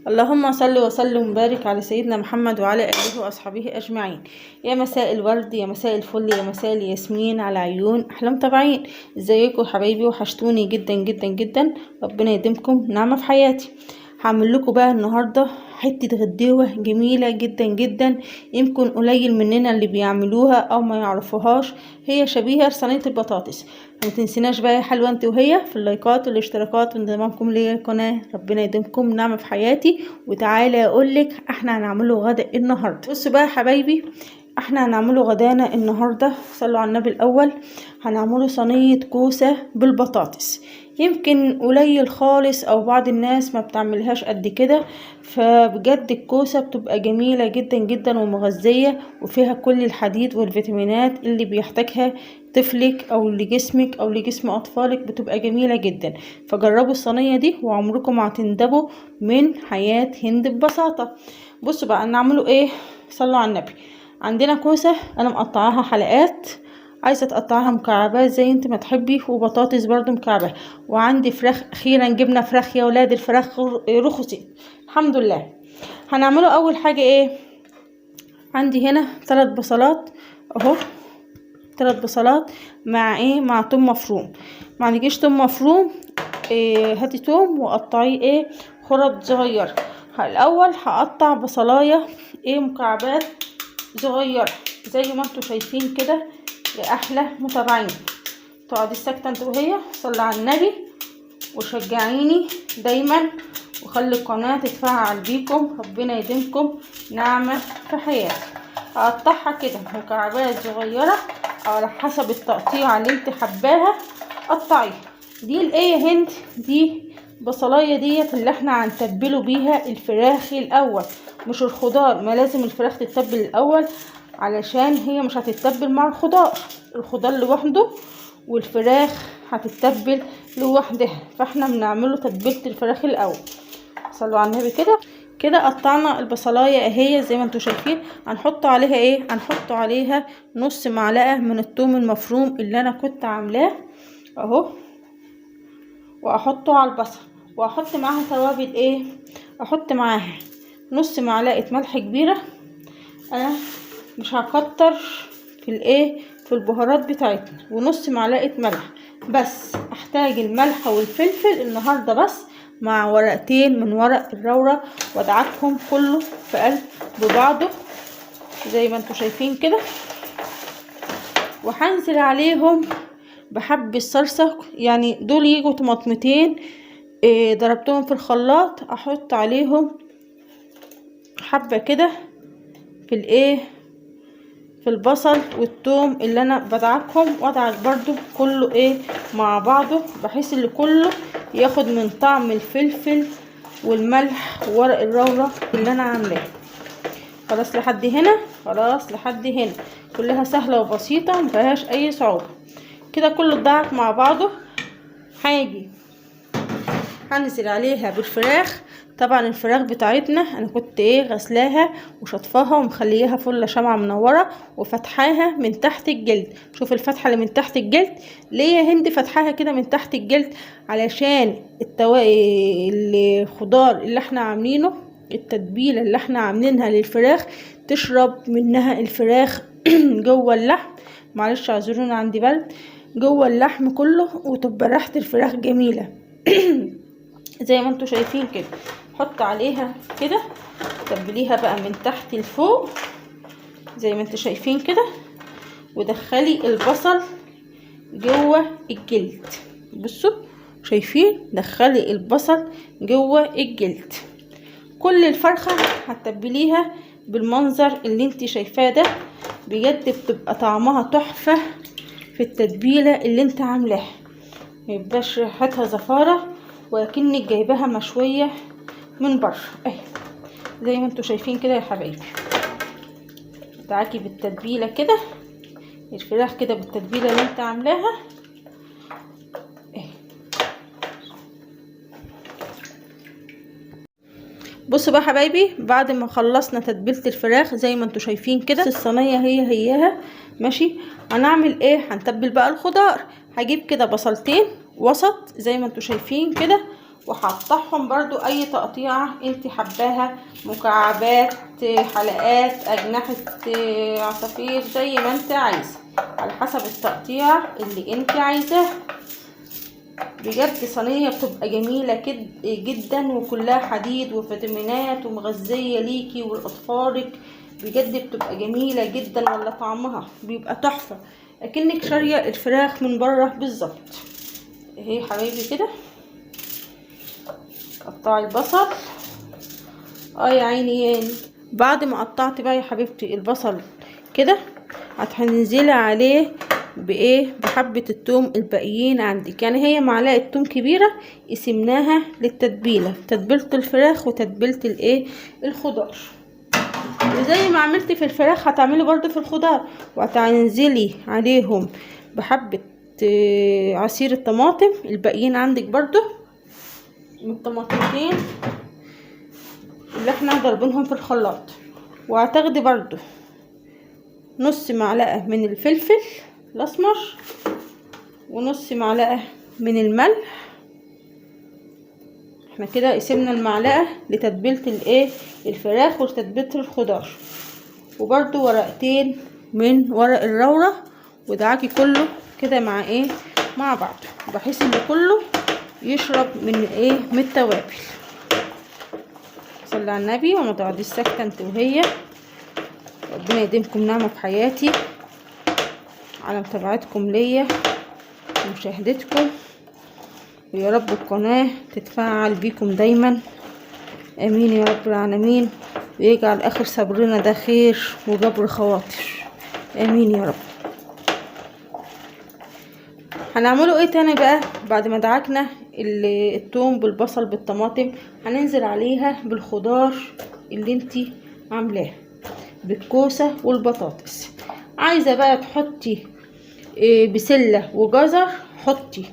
اللهم صل وسلم وبارك على سيدنا محمد وعلى آله وأصحابه أجمعين. يا مساء الورد، يا مساء الفل، يا مساء الياسمين على عيون أحلى متابعين. ازيكم حبايبي؟ وحشتوني جدا جدا جدا، ربنا يديمكم نعمة في حياتي. هعمل لكم بقى النهارده حته غديوه جميله جدا جدا، يمكن قليل مننا اللي بيعملوها او ما يعرفوهاش. هي شبيهه لصينيه البطاطس. ما تنسيناش بقى يا حلوه انت وهي في اللايكات والاشتراكات وانضمامكم ليا القناه، ربنا يديمكم نعمه في حياتي. وتعالى اقولك احنا هنعمله غدا النهارده. بصوا بقى يا حبايبي، احنا هنعمله غدانا النهارده. صلوا على النبي الاول. هنعمله صينيه كوسه بالبطاطس. يمكن قليل خالص او بعض الناس ما بتعملهاش قد كده، فبجد الكوسة بتبقى جميلة جدا جدا ومغذية، وفيها كل الحديد والفيتامينات اللي بيحتاجها طفلك او لجسمك او لجسم اطفالك، بتبقى جميلة جدا. فجربوا الصينية دي وعمركم ما هتندبوا من حياة هند ببساطة. بصوا بقى نعمله ايه. صلوا على النبي. عندنا كوسة انا مقطعاها حلقات، عايزه تقطعها مكعبات زي انت ما تحبي، وبطاطس برضو مكعبات. وعندي فراخ، اخيرا جبنا فراخ يا ولاد، الفراخ رخصت الحمد لله. هنعمله اول حاجه ايه. عندي هنا 3 بصلات اهو، 3 بصلات مع ايه، مع توم مفروم. ما عندكيش توم مفروم هاتي توم وقطعيه ايه خرط صغير. الاول هقطع بصلايه مكعبات صغيره زي ما انتوا شايفين كده يا احلى متابعين. تقعدي ساكته انت وهي، صلي على النبي وشجعيني دايما، وخلي القناه تتفاعل بيكم، ربنا يديمكم نعمه في حياتي. هقطعها كده مكعبات صغيره او على حسب التقطيع اللي انت حباها قطعيها. دي الايه يا هند، دي بصلايه ديت اللي احنا هنتبله بيها الفراخ الاول، مش الخضار. ما لازم الفراخ تتبل الاول علشان هي مش هتتبل مع الخضار لوحده، والفراخ هتتبل لوحدها. فاحنا بنعمله تتبيله الفراخ الاول. صلوا على النبي كده. كده قطعنا البصلايه اهي زي ما انتوا شايفين. هنحط عليها ايه، هنحط عليها نص معلقه من الثوم المفروم اللي انا كنت عاملاه اهو، واحطه على البصل. واحط معاها توابل ايه، احط معاها نص معلقه ملح كبيره. انا مش هكتر في البهارات بتاعتنا، ونص معلقه ملح بس. احتاج الملح والفلفل النهارده بس، مع ورقتين من ورق الرورة، وادعكهم كله في قلب ببعضه زي ما انتوا شايفين كده. وهنزل عليهم بحب الصلصه، يعني دول يجوا طماطمتين ضربتهم في الخلاط. احط عليهم حبه كده في البصل والثوم اللي انا بدعكهم، وادعك برضو كله مع بعضه، بحيث ان كله ياخد من طعم الفلفل والملح وورق الرورة اللي انا عاملاه. خلاص لحد هنا، خلاص لحد هنا كلها سهلة وبسيطة مفيهاش اي صعوبة. كده كله اتدعك مع بعضه. هاجي هنزل عليها بالفراخ. طبعا الفراخ بتاعتنا انا كنت غسلاها وشطفاها ومخليها فل شمعة منورة، وفتحاها من تحت الجلد. شوف الفتحة اللي من تحت الجلد ليه يا هند فتحاها كده من تحت الجلد؟ علشان الخضار اللي احنا عاملينه، التتبيلة اللي احنا عاملينها للفراخ تشرب منها الفراخ جوه اللحم. معلش اعذرونا عندي برد. جوه اللحم كله، وتبقى ريحة الفراخ جميلة زي ما انتوا شايفين كده. حط عليها كده، تبليها بقى من تحت لفوق زي ما انتوا شايفين كده، ودخلي البصل جوه الجلد. بصوا شايفين، دخلي البصل جوه الجلد. كل الفرخة هتتبليها بالمنظر اللي انت شايفاه ده، بجد بتبقى طعمها تحفة في التتبيلة اللي انت عاملاها، ميبقاش ريحتها زفارة ولكنك جايباها مشوية من بره اهي زي ما انتوا شايفين كده يا حبايبي. دعكي بالتتبيلة كده الفراخ كده بالتتبيلة اللي انت عاملاها اهي. بصوا بقى حبايبي، بعد ما خلصنا تتبيلة الفراخ زي ما انتوا شايفين كده، الصينية هياها ماشي. هنعمل هنتبل بقى الخضار. هجيب كده بصلتين وسط زي ما انتوا شايفين كده، وهقطعهم برضو اي تقطيعة انت حباها، مكعبات، حلقات، اجنحة عصافير، زي ما انت عايزة على حسب التقطيع اللي انت عايزاه. بجد صينية بتبقى جميلة جدا، وكلها حديد وفيتامينات ومغذية ليكي ولأطفالك. بجد بتبقى جميلة جدا، ولا طعمها بيبقى تحفة، اكنك شارية الفراخ من بره بالظبط. اهي حبايبي كده قطعي البصل. يا عيني يعني. بعد ما قطعت بقى يا حبيبتي البصل كده، هتنزلي عليه بايه؟ بحبة التوم الباقيين عندك، يعني هي معلقة توم كبيرة قسمناها للتتبيلة، تتبيلة الفراخ وتتبيلة الايه؟ الخضار. وزي ما عملتي في الفراخ هتعملي برضو في الخضار، وهتنزلي عليهم بحبة عصير الطماطم الباقيين عندك برضو من الطماطمتين اللي احنا ضربينهم في الخلاط. وهتاخدي برضو نص معلقة من الفلفل الاسمر، ونص معلقة من الملح. احنا كده قسمنا المعلقة لتتبيلة الايه؟ الفراخ وتتبيلة الخضار. وبرضو ورقتين من ورق اللورة، ودعاكي كله كده مع ايه؟ مع بعض، بحيث ان كله يشرب من ايه؟ من التوابل. صلي على النبي. وما تقعديش ساكته انت وهي. ربنا يديمكم نعمه في حياتي على متابعتكم ليا ومشاهدتكم، ويا رب القناه تتفاعل بيكم دايما. امين يا رب العالمين. ويجعل اخر صبرنا ده خير وجبر خواطر. امين يا رب. هنعمله ايه تاني بقى بعد ما دعكنا التوم بالبصل بالطماطم؟ هننزل عليها بالخضار اللي انتي عاملاه، بالكوسة والبطاطس. عايزة بقى تحطي بسلة وجزر حطي،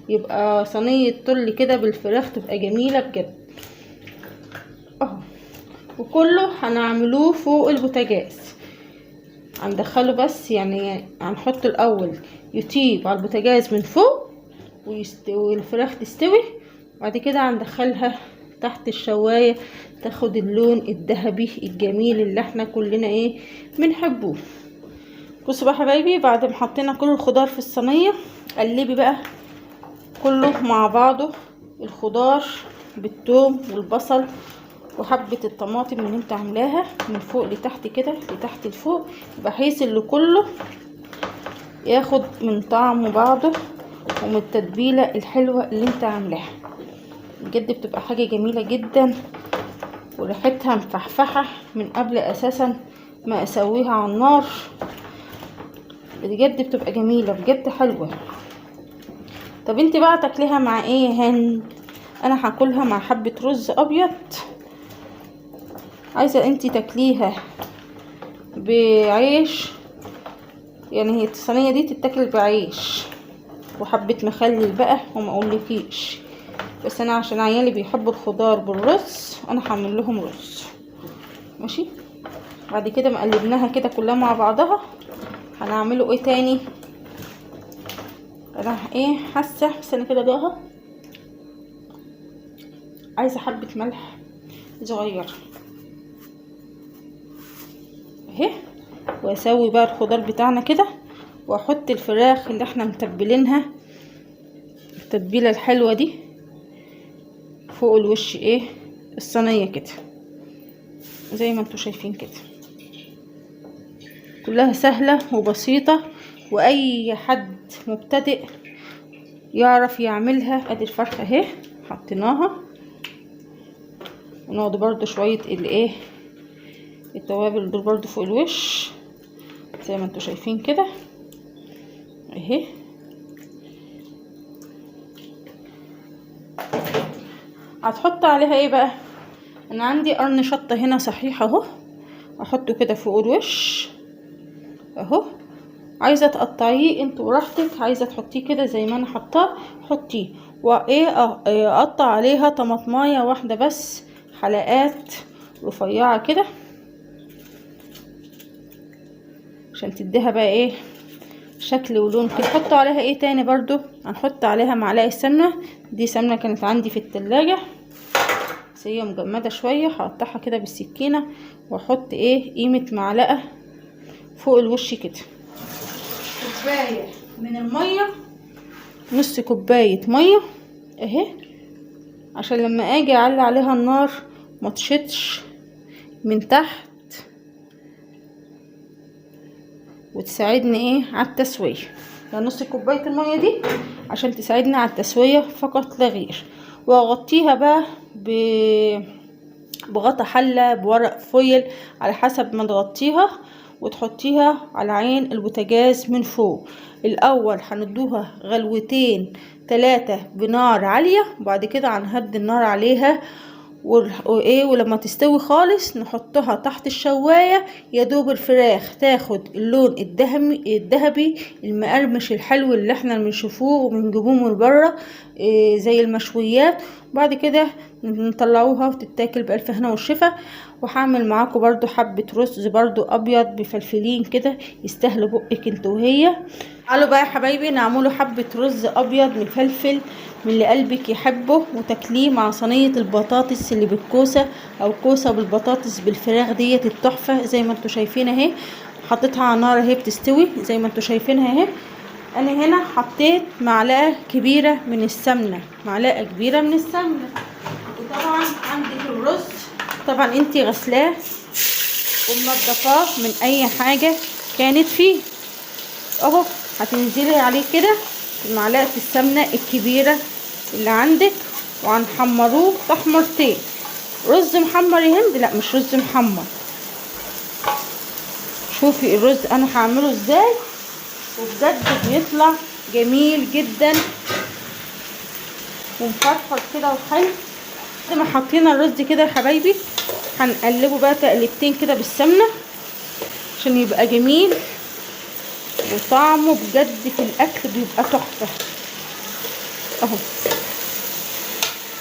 يبقى صينية طل كده بالفراخ تبقى جميلة بجد اهو. وكله هنعملوه فوق البوتاجاز، هندخله بس يعني هنحط الاول يطيب على البوتاجاز من فوق والفراخ تستوي، وبعد كده هندخلها تحت الشواية تاخد اللون الذهبي الجميل اللي احنا كلنا ايه؟ بنحبوه. بصوا بقى حبايبي، بعد ما حطينا كل الخضار في الصينية، قلبي بقى كله مع بعضه، الخضار بالثوم والبصل وحبة الطماطم اللي انت عاملاها من فوق لتحت كده، لتحت لفوق، بحيث اللي كله ياخد من طعم بعضه ومن التتبيلة الحلوة اللي انت عاملاها. بجد بتبقى حاجة جميلة جدا، وريحتها مفحفحة من قبل اساسا ما اسويها على النار. بجد بتبقى جميلة، بجد حلوة. طب انت بقى تاكليها مع ايه يا هند؟ انا هاكلها مع حبة رز ابيض. عايزة انت تاكليها بعيش، يعني هي الصينية دي تتاكل بعيش وحبة مخلل بقى وما اقولكيش. بس انا عشان عيالي بيحبوا الخضار بالرز انا هعمل لهم رز ماشي. بعد كده ما قلبناها كده كلها مع بعضها، هنعمله ايه تاني؟ انا ايه حاسه بس انا كده جاهه، عايزه حبه ملح صغيره اهي. واسوي بقى الخضار بتاعنا كده، واحط الفراخ اللي احنا متبلينها التتبيله الحلوه دي فوق الوش ايه؟ الصينيه كده زي ما انتوا شايفين كده. كلها سهله وبسيطه، واي حد مبتدئ يعرف يعملها. ادي الفرخه اهي حطيناها، ونقعد برضو شويه الايه؟ التوابل دول برضو فوق الوش زي ما انتوا شايفين كده اهي. هتحط عليها ايه بقى؟ انا عندي قرن شطه هنا صحيح اهو، احطه كده فوق الوش اهو. عايزه تقطعيه انتوا براحتك، عايزه تحطيه كده زي ما انا حطاه حطيه. وايه اقطع عليها طماطمايه واحده بس حلقات رفيعه كده عشان تديها بقى ايه؟ شكل ولون كده. نحط عليها ايه تاني برضو؟ هنحط عليها معلقه سمنه دي سمنة كانت عندي في التلاجة بس هي مجمدة شوية، هقطعها كده بالسكينة واحط قيمة معلقة فوق الوش كده. كوباية من المية، نص كوباية مية اهي، عشان لما اجي اعلي عليها النار ما تشطش من تحت وتساعدني على التسوية. يعني نص كوباية المية دي عشان تساعدني على التسوية فقط لا غير. واغطيها بقى بغطا حلة بورق فويل على حسب ما تغطيها، وتحطيها على عين البوتاجاز من فوق. الاول هندوها غلوتين 3 بنار عالية، وبعد كده هنهدي النار عليها ولما تستوي خالص نحطها تحت الشواية يا دوب الفراخ تاخد اللون الذهبي المقرمش الحلو اللي احنا بنشوفوه وبنجيبوه من بره زي المشويات. وبعد كده نطلعوها وتتاكل بألف هنا والشفا. وهعمل معاكم برضو حبة رز برضو ابيض بفلفلين كده يستاهلوا بقك انت وهي. تعالوا بقى يا حبايبي نعملوا حبة رز ابيض مفلفل من اللي قلبك يحبه، وتاكليه مع صينية البطاطس اللي بالكوسة او كوسة بالبطاطس بالفراخ ديت التحفة. زي ما انتوا شايفين اهي حطيتها على النار اهي بتستوي زي ما انتوا شايفينها اهي. انا هنا حطيت معلقة كبيرة من السمنة، معلقة كبيرة من السمنة. وطبعا عندك الرز طبعا انتي غسلاه ومنضفاه من اي حاجة كانت فيه اهو. هتنزلي عليه كده معلقة السمنة الكبيرة اللي عندك وهنحمروه تحمرتين. رز محمر يا هند؟ لا مش رز محمر. شوفي الرز انا هعمله ازاي وبجد بيطلع جميل جدا ومفرفر كده وحلو. بعد ما حطينا الرز كده يا حبايبي هنقلبه بقى تقلبتين كده بالسمنة عشان يبقى جميل وطعمه بجد في الاكل بيبقى تحفة اهو.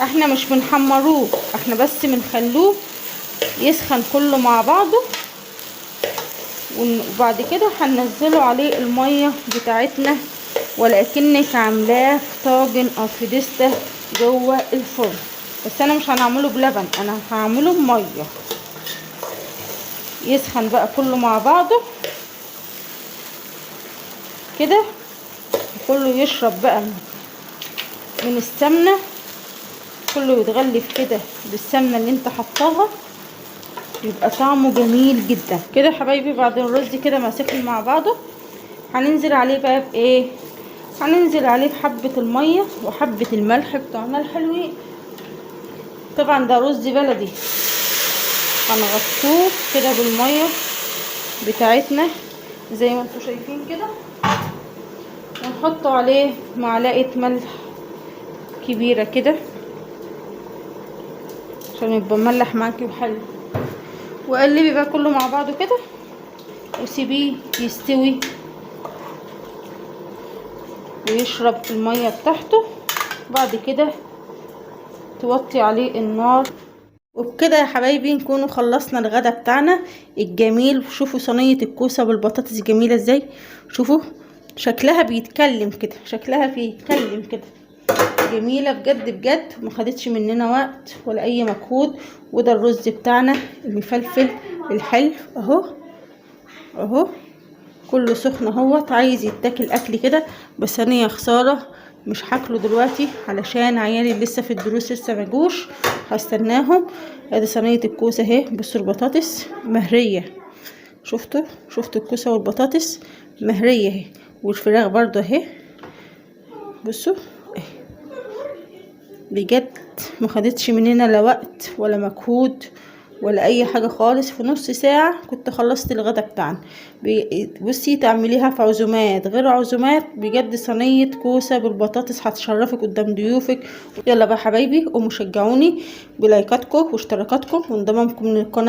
احنا مش بنحمروه، احنا بس بنخلوه يسخن كله مع بعضه، وبعد كده هننزله عليه المية بتاعتنا ولكنك عاملاه في طاجن او في دستة جوه الفرن. بس انا مش هنعمله بلبن، انا هعمله بمية يسخن بقى كله مع بعضه كده، كله يشرب بقى من السمنة، كله يتغلف كده بالسمنة اللي انت حطاها يبقى طعمه جميل جدا كده يا حبايبي. بعد الرز كده ما سخن مع بعضه هننزل عليه بقى بايه؟ هننزل عليه بحبة المية وحبة الملح بتوعنا الحلوين. طبعا ده رز بلدي، هنغطوه كده بالمية بتاعتنا زي ما انتوا شايفين كده، ونحط عليه معلقة ملح كبيرة كده عشان يبقى مملح معاكي وحلو. وقلبي بقى كله مع بعضه كده وسيبيه يستوي ويشرب المية بتاعته. بعد كده توطي عليه النار. وبكده يا حبايبي نكونوا خلصنا الغدا بتاعنا الجميل. شوفوا صينية الكوسة بالبطاطس جميلة ازاي، شوفوا شكلها بيتكلم كده، شكلها بيتكلم كده جميلة بجد بجد، ما خدتش مننا وقت ولا اي مجهود. وده الرز بتاعنا المفلفل الحلو اهو اهو كله سخن اهوت، عايز يتاكل اكل كده. بس انا يا خساره مش هاكله دلوقتي علشان عيالي لسه في الدروس لسه مجوش، هستناهم. ادي صينيه الكوسه اهي، بصوا البطاطس مهريه، شفتوا الكوسه والبطاطس مهريه اهي، والفراخ برضو اهي بصوا اهي. بجد ما خدتش مننا لا وقت ولا مجهود ولا اي حاجة خالص. في نص ساعة كنت خلصت الغدا بتاعنا. بصي تعمليها في عزومات غير عزومات، بجد صينية كوسة بالبطاطس هتشرفك قدام ضيوفك. يلا بقى حبايبي قوموا شجعوني بلايكاتكم واشتراكاتكم وانضمامكم للقناة.